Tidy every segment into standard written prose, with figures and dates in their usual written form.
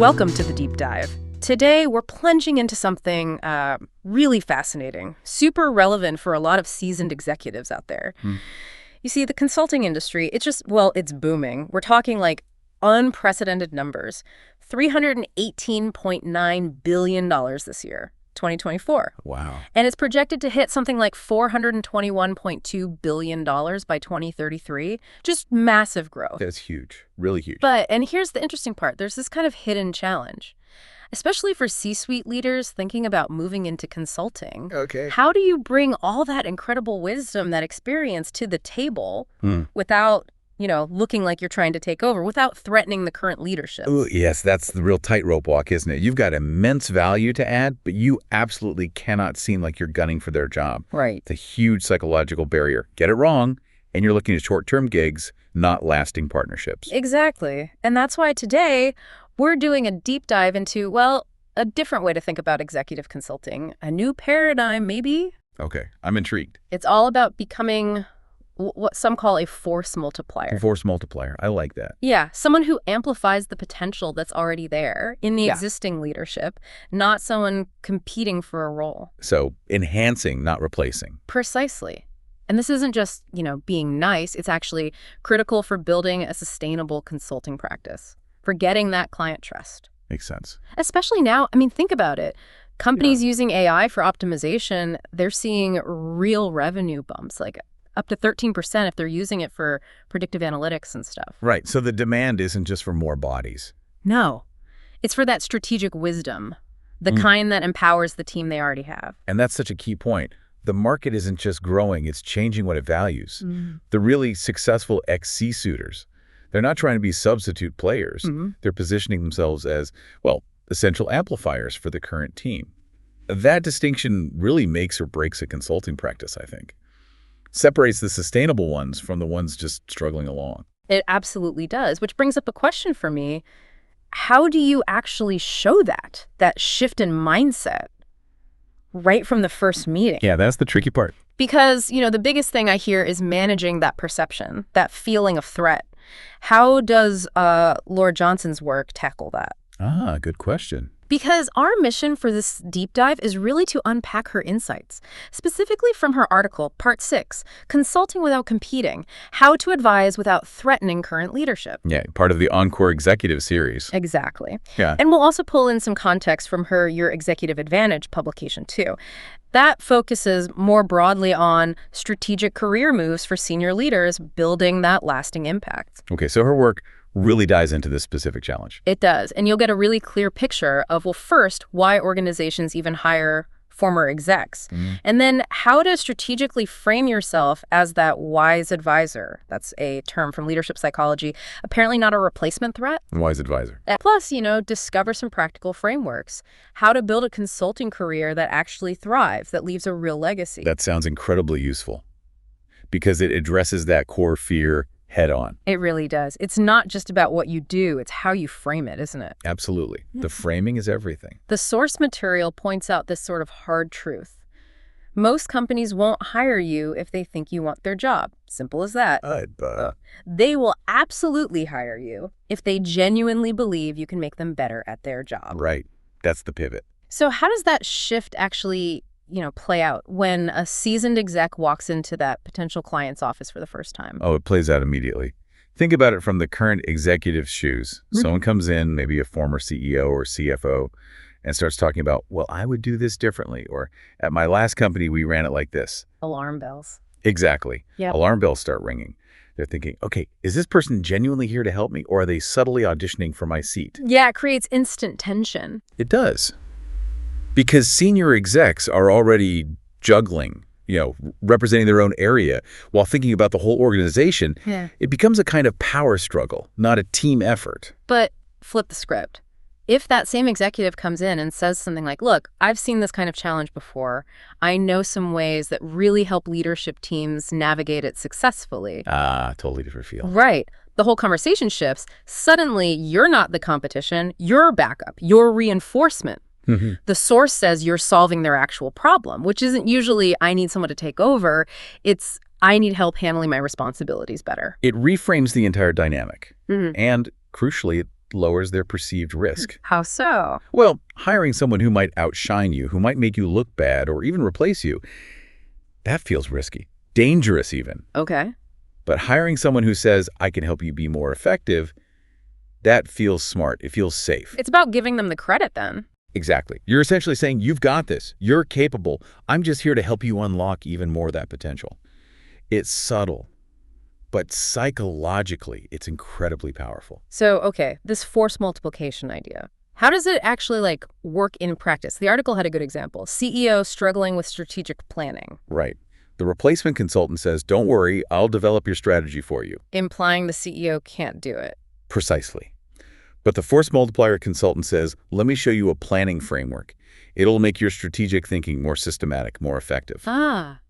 Welcome to the Deep Dive. Today, we're plunging into something really fascinating, super relevant for a lot of seasoned executives out there. You see, the consulting industry, it's booming. We're talking like unprecedented numbers. $318.9 billion this year, 2024. Wow. And it's projected to hit something like $421.2 billion by 2033. Just massive growth. That's huge. Really huge. And here's the interesting part. There's this kind of hidden challenge, especially for C-suite leaders thinking about moving into consulting. Okay. How do you bring all that incredible wisdom, that experience to the table without, looking like you're trying to take over, without threatening the current leadership? Ooh, yes, that's the real tightrope walk, isn't it? You've got immense value to add, but you absolutely cannot seem like you're gunning for their job. Right. It's a huge psychological barrier. Get it wrong, and you're looking at short-term gigs, not lasting partnerships. Exactly. And that's why today we're doing a deep dive into, a different way to think about executive consulting, a new paradigm, maybe. Okay, I'm intrigued. It's all about becoming what some call a force multiplier. Force multiplier. I like that. Yeah, someone who amplifies the potential that's already there in the existing leadership, not someone competing for a role. So enhancing, not replacing. Precisely. And this isn't just, being nice. It's actually critical for building a sustainable consulting practice, for getting that client trust. Makes sense. Especially now, think about it. Companies using AI for optimization, they're seeing real revenue bumps, like up to 13% if they're using it for predictive analytics and stuff. Right. So the demand isn't just for more bodies. No. It's for that strategic wisdom, the kind that empowers the team they already have. And that's such a key point. The market isn't just growing, it's changing what it values. The really successful ex-C-suiters, they're not trying to be substitute players. They're positioning themselves as, essential amplifiers for the current team. That distinction really makes or breaks a consulting practice, I think. Separates the sustainable ones from the ones just struggling along. It absolutely does, which brings up a question for me. How do you actually show that shift in mindset right from the first meeting? Yeah, that's the tricky part. Because, the biggest thing I hear is managing that perception, that feeling of threat. How does Laura Johnson's work tackle that? Ah, good question. Because our mission for this deep dive is really to unpack her insights, specifically from her article, Part 6, Consulting Without Competing, How to Advise Without Threatening Current Leadership. Yeah, part of the Encore Executive Series. Exactly. Yeah. And we'll also pull in some context from her Your Executive Advantage publication, too. That focuses more broadly on strategic career moves for senior leaders, building that lasting impact. Okay, so her work really dives into this specific challenge. It does. And you'll get a really clear picture of, first, why organizations even hire former execs. And then how to strategically frame yourself as that wise advisor. That's a term from leadership psychology. Apparently not a replacement threat. Wise advisor. Plus, discover some practical frameworks. How to build a consulting career that actually thrives, that leaves a real legacy. That sounds incredibly useful because it addresses that core fear head on. It really does. It's not just about what you do, it's how you frame it, isn't it? Absolutely. The framing is everything. The source material points out this sort of hard truth. Most companies won't hire you if they think you want their job. Simple as that. They will absolutely hire you if they genuinely believe you can make them better at their job. Right. That's the pivot. So how does that shift actually play out when a seasoned exec walks into that potential client's office for the first time? Oh, it plays out immediately. Think about it from the current executive's shoes. Someone comes in, maybe a former CEO or CFO, and starts talking about, I would do this differently. Or at my last company, we ran it like this. Alarm bells. Exactly. Yep. Alarm bells start ringing. They're thinking, okay, is this person genuinely here to help me, or are they subtly auditioning for my seat? Yeah, it creates instant tension. It does. Because senior execs are already juggling, representing their own area while thinking about the whole organization. Yeah. It becomes a kind of power struggle, not a team effort. But flip the script. If that same executive comes in and says something like, look, I've seen this kind of challenge before. I know some ways that really help leadership teams navigate it successfully. Totally different feel. Right. The whole conversation shifts. Suddenly, you're not the competition. You're backup. You're reinforcement. The source says you're solving their actual problem, which isn't usually, I need someone to take over. It's, I need help handling my responsibilities better. It reframes the entire dynamic. And crucially, it lowers their perceived risk. How so? Well, hiring someone who might outshine you, who might make you look bad or even replace you, that feels risky, dangerous even. Okay. But hiring someone who says, I can help you be more effective, that feels smart. It feels safe. It's about giving them the credit then. Exactly. You're essentially saying, you've got this. You're capable. I'm just here to help you unlock even more of that potential. It's subtle, but psychologically, it's incredibly powerful. So, okay, this force multiplication idea. How does it actually, work in practice? The article had a good example. CEO struggling with strategic planning. Right. The replacement consultant says, don't worry, I'll develop your strategy for you. Implying the CEO can't do it. Precisely. But the force multiplier consultant says, let me show you a planning framework. It'll make your strategic thinking more systematic, more effective. Ah,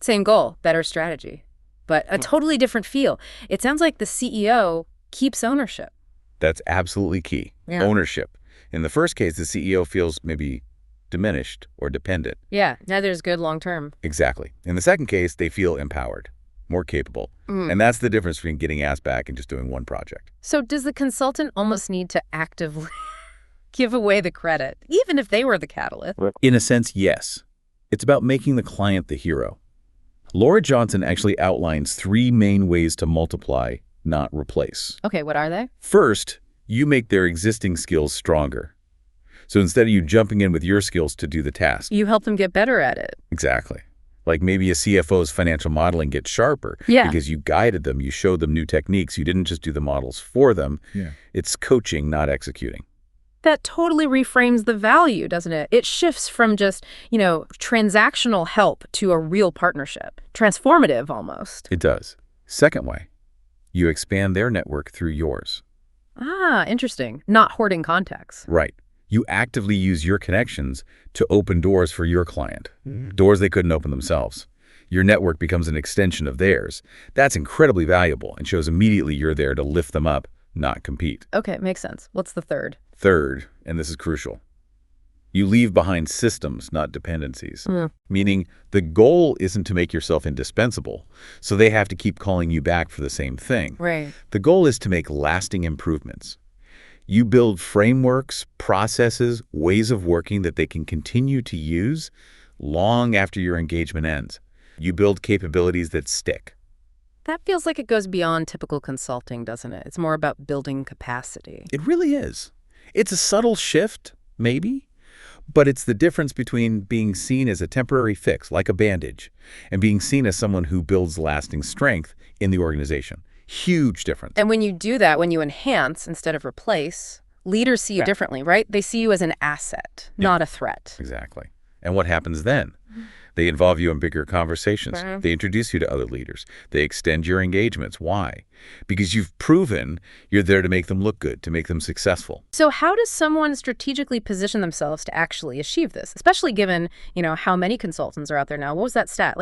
same goal, better strategy, but a totally different feel. It sounds like the CEO keeps ownership. That's absolutely key. Yeah. Ownership. In the first case, the CEO feels maybe diminished or dependent. Yeah, neither is good long term. Exactly. In the second case, they feel empowered, more capable. And that's the difference between getting asked back and just doing one project. So does the consultant almost need to actively give away the credit, even if they were the catalyst? In a sense, yes. It's about making the client the hero. Laura Johnson actually outlines 3 main ways to multiply, not replace. Okay, what are they? First, you make their existing skills stronger. So instead of you jumping in with your skills to do the task. You help them get better at it. Exactly. Like maybe a CFO's financial modeling gets sharper because you guided them, you showed them new techniques, you didn't just do the models for them. It's coaching, not executing. That totally reframes the value, doesn't it? It shifts from just, transactional help to a real partnership. Transformative almost. It does. Second way, you expand their network through yours. Ah, interesting. Not hoarding contacts. Right. You actively use your connections to open doors for your client, doors they couldn't open themselves. Your network becomes an extension of theirs. That's incredibly valuable and shows immediately you're there to lift them up, not compete. Okay, makes sense. What's the third? Third, and this is crucial, you leave behind systems, not dependencies. Meaning the goal isn't to make yourself indispensable, so they have to keep calling you back for the same thing. Right. The goal is to make lasting improvements. You build frameworks, processes, ways of working that they can continue to use long after your engagement ends. You build capabilities that stick. That feels like it goes beyond typical consulting, doesn't it? It's more about building capacity. It really is. It's a subtle shift, maybe, but it's the difference between being seen as a temporary fix, like a bandage, and being seen as someone who builds lasting strength in the organization. Huge difference. And when you do that, when you enhance instead of replace, leaders see you differently, right? They see you as an asset, not a threat. Exactly. And what happens then? They involve you in bigger conversations. They introduce you to other leaders. They extend your engagements. Why? Because you've proven you're there to make them look good, to make them successful. So how does someone strategically position themselves to actually achieve this? Especially given, how many consultants are out there now. What was that stat?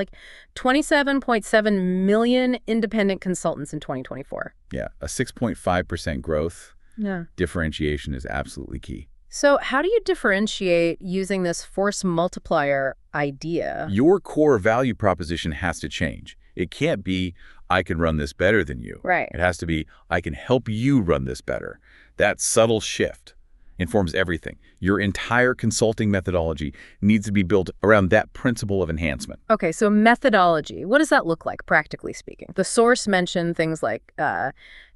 27.7 million independent consultants in 2024. Yeah, a 6.5% growth. Yeah. Differentiation is absolutely key. So how do you differentiate using this force multiplier idea? Your core value proposition has to change. It can't be, I can run this better than you. Right. It has to be, I can help you run this better. That subtle shift informs everything. Your entire consulting methodology needs to be built around that principle of enhancement. Okay, so methodology. What does that look like, practically speaking? The source mentioned things like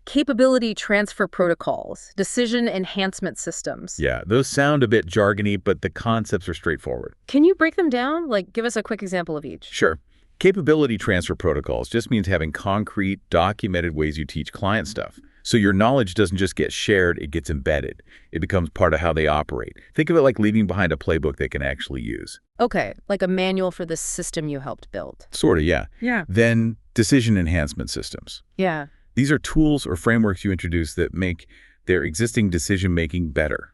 capability transfer protocols, decision enhancement systems. Yeah, those sound a bit jargony, but the concepts are straightforward. Can you break them down? Give us a quick example of each. Sure. Capability transfer protocols just means having concrete, documented ways you teach client stuff. So your knowledge doesn't just get shared, it gets embedded. It becomes part of how they operate. Think of it like leaving behind a playbook they can actually use. Okay, like a manual for the system you helped build. Sort of, yeah. Yeah. Then decision enhancement systems. Yeah. These are tools or frameworks you introduce that make their existing decision-making better.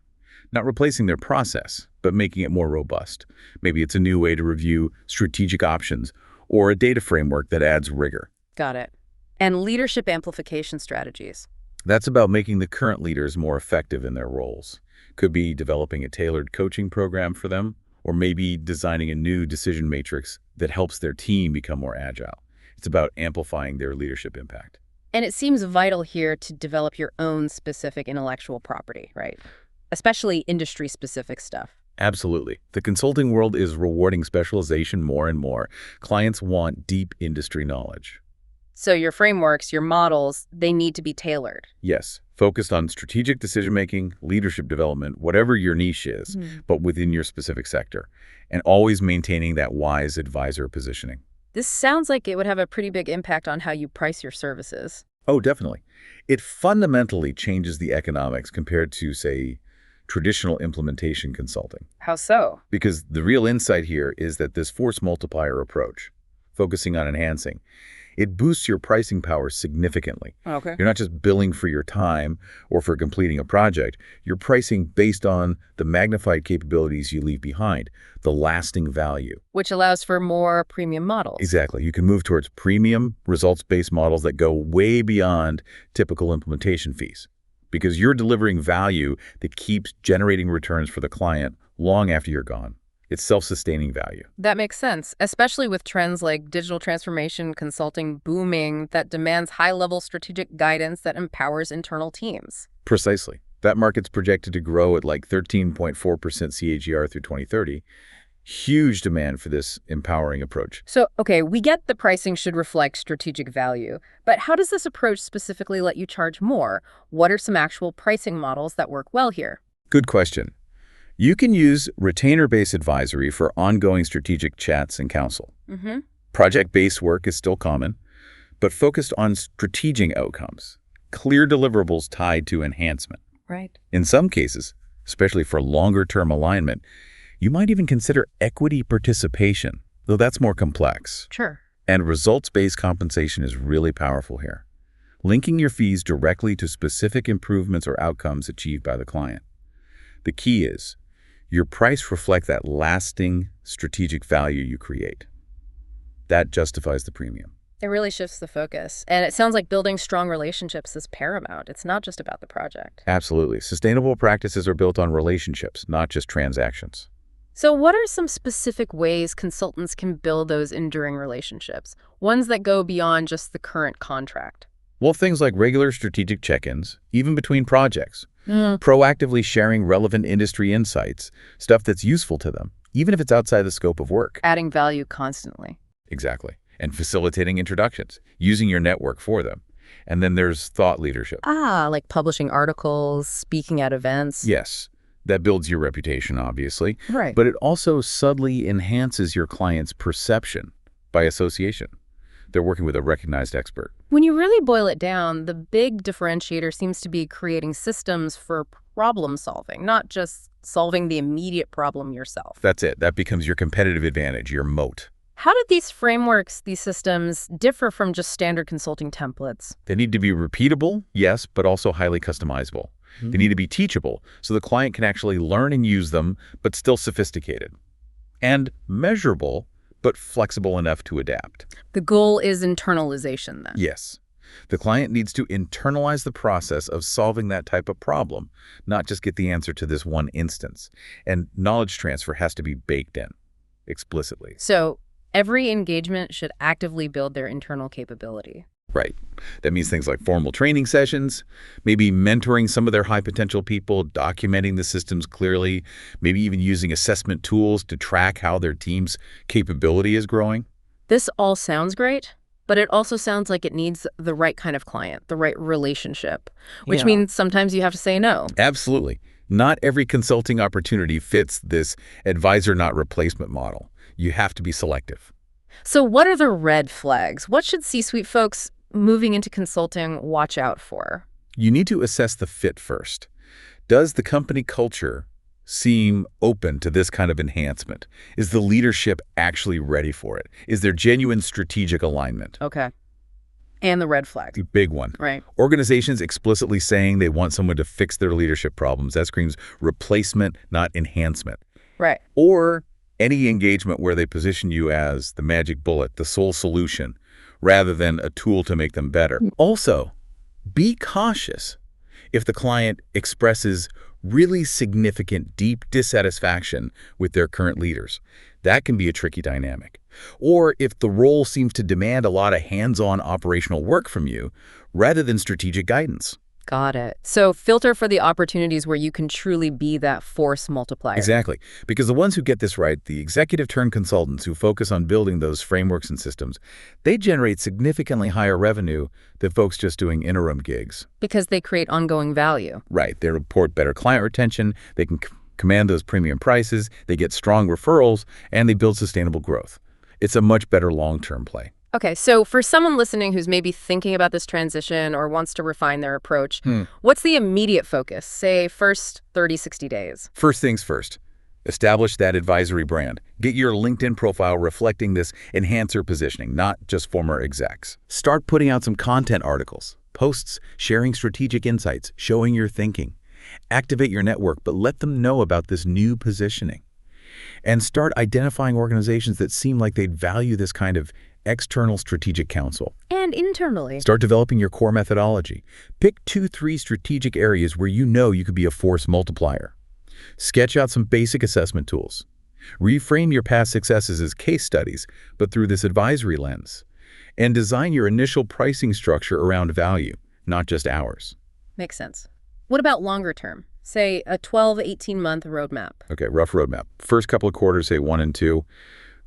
Not replacing their process, but making it more robust. Maybe it's a new way to review strategic options or a data framework that adds rigor. Got it. And leadership amplification strategies. That's about making the current leaders more effective in their roles. Could be developing a tailored coaching program for them, or maybe designing a new decision matrix that helps their team become more agile. It's about amplifying their leadership impact. And it seems vital here to develop your own specific intellectual property, right? Especially industry-specific stuff. Absolutely. The consulting world is rewarding specialization more and more. Clients want deep industry knowledge. So your frameworks, your models, they need to be tailored. Yes, focused on strategic decision-making, leadership development, whatever your niche is, but within your specific sector, and always maintaining that wise advisor positioning. This sounds like it would have a pretty big impact on how you price your services. Oh, definitely. It fundamentally changes the economics compared to, say, traditional implementation consulting. How so? Because the real insight here is that this force multiplier approach, focusing on enhancing, it boosts your pricing power significantly. Okay. You're not just billing for your time or for completing a project. You're pricing based on the magnified capabilities you leave behind, the lasting value. Which allows for more premium models. Exactly. You can move towards premium, results-based models that go way beyond typical implementation fees, because you're delivering value that keeps generating returns for the client long after you're gone. It's self-sustaining value. That makes sense, especially with trends like digital transformation consulting booming that demands high-level strategic guidance that empowers internal teams. Precisely. That market's projected to grow at like 13.4% CAGR through 2030. Huge demand for this empowering approach. So, okay, we get the pricing should reflect strategic value, but how does this approach specifically let you charge more? What are some actual pricing models that work well here? Good question. You can use retainer-based advisory for ongoing strategic chats and counsel. Project-based work is still common, but focused on strategic outcomes, clear deliverables tied to enhancement. Right. In some cases, especially for longer-term alignment, you might even consider equity participation, though that's more complex. Sure. And results-based compensation is really powerful here, linking your fees directly to specific improvements or outcomes achieved by the client. The key is, your price reflects that lasting strategic value you create. That justifies the premium. It really shifts the focus. And it sounds like building strong relationships is paramount. It's not just about the project. Absolutely. Sustainable practices are built on relationships, not just transactions. So what are some specific ways consultants can build those enduring relationships, ones that go beyond just the current contract? Well, things like regular strategic check-ins, even between projects, proactively sharing relevant industry insights, stuff that's useful to them, even if it's outside the scope of work. Adding value constantly. Exactly. And facilitating introductions, using your network for them. And then there's thought leadership. Like publishing articles, speaking at events. Yes, that builds your reputation, obviously. Right. But it also subtly enhances your client's perception by association. They're working with a recognized expert. When you really boil it down, the big differentiator seems to be creating systems for problem solving, not just solving the immediate problem yourself. That's it. That becomes your competitive advantage, your moat. How do these frameworks, these systems, differ from just standard consulting templates? They need to be repeatable, yes, but also highly customizable. They need to be teachable, so the client can actually learn and use them, but still sophisticated. And measurable, but flexible enough to adapt. The goal is internalization, then? Yes. The client needs to internalize the process of solving that type of problem, not just get the answer to this one instance. And knowledge transfer has to be baked in, explicitly. So every engagement should actively build their internal capability. Right. That means things like formal training sessions, maybe mentoring some of their high-potential people, documenting the systems clearly, maybe even using assessment tools to track how their team's capability is growing. This all sounds great, but it also sounds like it needs the right kind of client, the right relationship, which means sometimes you have to say no. Absolutely. Not every consulting opportunity fits this advisor not replacement model. You have to be selective. So what are the red flags? What should C-suite folks moving into consulting watch out for? You need to assess the fit first. Does the company culture seem open to this kind of enhancement? Is the leadership actually ready for it? Is there genuine strategic alignment? Okay. And the red flag. Big one. Right. Organizations explicitly saying they want someone to fix their leadership problems. That screams replacement, not enhancement. Right. Or any engagement where they position you as the magic bullet, the sole solution, rather than a tool to make them better. Also, be cautious if the client expresses really significant, deep dissatisfaction with their current leaders. That can be a tricky dynamic. Or if the role seems to demand a lot of hands-on operational work from you rather than strategic guidance. Got it. So filter for the opportunities where you can truly be that force multiplier. Exactly. Because the ones who get this right, the executive-turned consultants who focus on building those frameworks and systems, they generate significantly higher revenue than folks just doing interim gigs. Because they create ongoing value. Right. They report better client retention, they can command those premium prices, they get strong referrals, and they build sustainable growth. It's a much better long-term play. Okay, so for someone listening who's maybe thinking about this transition or wants to refine their approach, what's the immediate focus, say, first 30, 60 days? First things first, establish that advisory brand. Get your LinkedIn profile reflecting this enhancer positioning, not just former execs. Start putting out some content articles, posts, sharing strategic insights, showing your thinking. Activate your network, but let them know about this new positioning. And start identifying organizations that seem like they'd value this kind of external strategic counsel. And internally. Start developing your core methodology. Pick 2-3 strategic areas where you know you could be a force multiplier. Sketch out some basic assessment tools. Reframe your past successes as case studies, but through this advisory lens. And design your initial pricing structure around value, not just hours. Makes sense. What about longer term? Say a 12, 18-month roadmap. Okay, rough roadmap. First couple of quarters, say 1 and 2,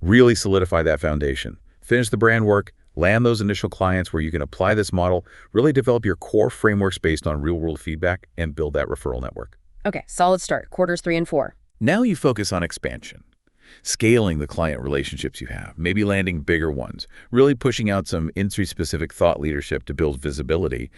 really solidify that foundation. Finish the brand work, land those initial clients where you can apply this model, really develop your core frameworks based on real-world feedback, and build that referral network. Okay, solid start. Quarters 3 and 4. Now you focus on expansion, scaling the client relationships you have, maybe landing bigger ones, really pushing out some industry-specific thought leadership to build visibility,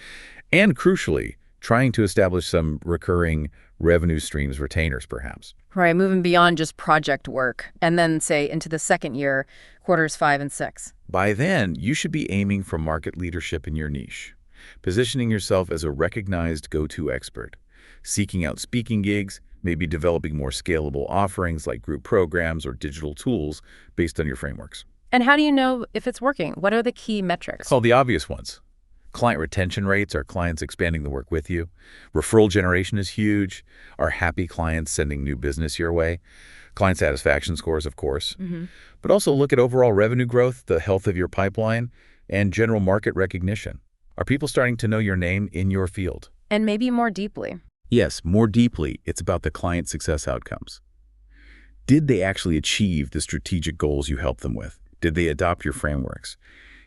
and crucially, trying to establish some recurring revenue streams, retainers perhaps. Right, moving beyond just project work, and then, say, into the second year, quarters 5 and 6. By then, you should be aiming for market leadership in your niche, positioning yourself as a recognized go-to expert, seeking out speaking gigs, maybe developing more scalable offerings like group programs or digital tools based on your frameworks. And how do you know if it's working? What are the key metrics? Oh, the obvious ones. Client retention rates, are clients expanding the work with you? Referral generation is huge. Are happy clients sending new business your way? Client satisfaction scores, of course. But also look at overall revenue growth, the health of your pipeline, and general market recognition. Are people starting to know your name in your field? And maybe more deeply. Yes, more deeply, it's about the client success outcomes. Did they actually achieve the strategic goals you helped them with? Did they adopt your frameworks?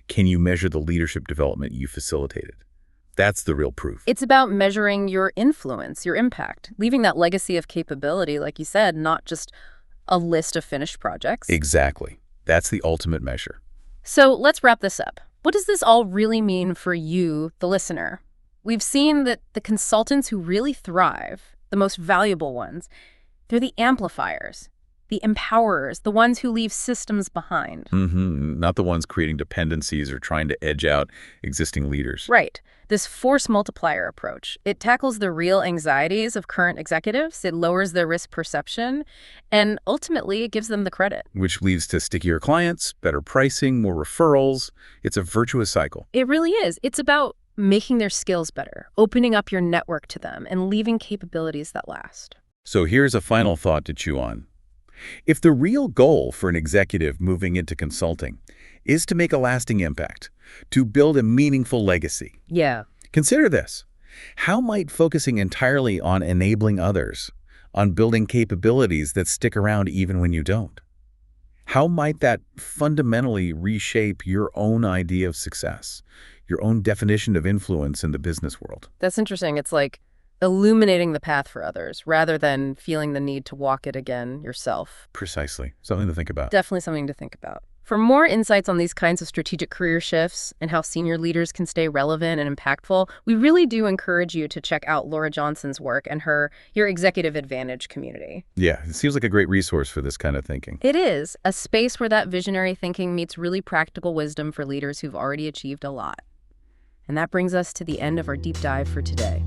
Can you measure the leadership development you facilitated? That's the real proof. It's about measuring your influence, your impact, leaving that legacy of capability, like you said, not just a list of finished projects. Exactly. That's the ultimate measure. So let's wrap this up. What does this all really mean for you, the listener? We've seen that the consultants who really thrive, the most valuable ones, they're the amplifiers, the empowerers, the ones who leave systems behind. Not the ones creating dependencies or trying to edge out existing leaders. Right. This force multiplier approach, it tackles the real anxieties of current executives, it lowers their risk perception, and ultimately it gives them the credit. Which leads to stickier clients, better pricing, more referrals. It's a virtuous cycle. It really is. It's about making their skills better, opening up your network to them, and leaving capabilities that last. So here's a final thought to chew on. If the real goal for an executive moving into consulting is to make a lasting impact, to build a meaningful legacy, Yeah. consider this. How might focusing entirely on enabling others, on building capabilities that stick around even when you don't? How might that fundamentally reshape your own idea of success, your own definition of influence in the business world? That's interesting. It's like illuminating the path for others rather than feeling the need to walk it again yourself. Precisely. Something to think about. Definitely something to think about. For more insights on these kinds of strategic career shifts and how senior leaders can stay relevant and impactful, we really do encourage you to check out Laura Johnson's work and your Executive Advantage community. Yeah, it seems like a great resource for this kind of thinking. It is a space where that visionary thinking meets really practical wisdom for leaders who've already achieved a lot. And that brings us to the end of our deep dive for today.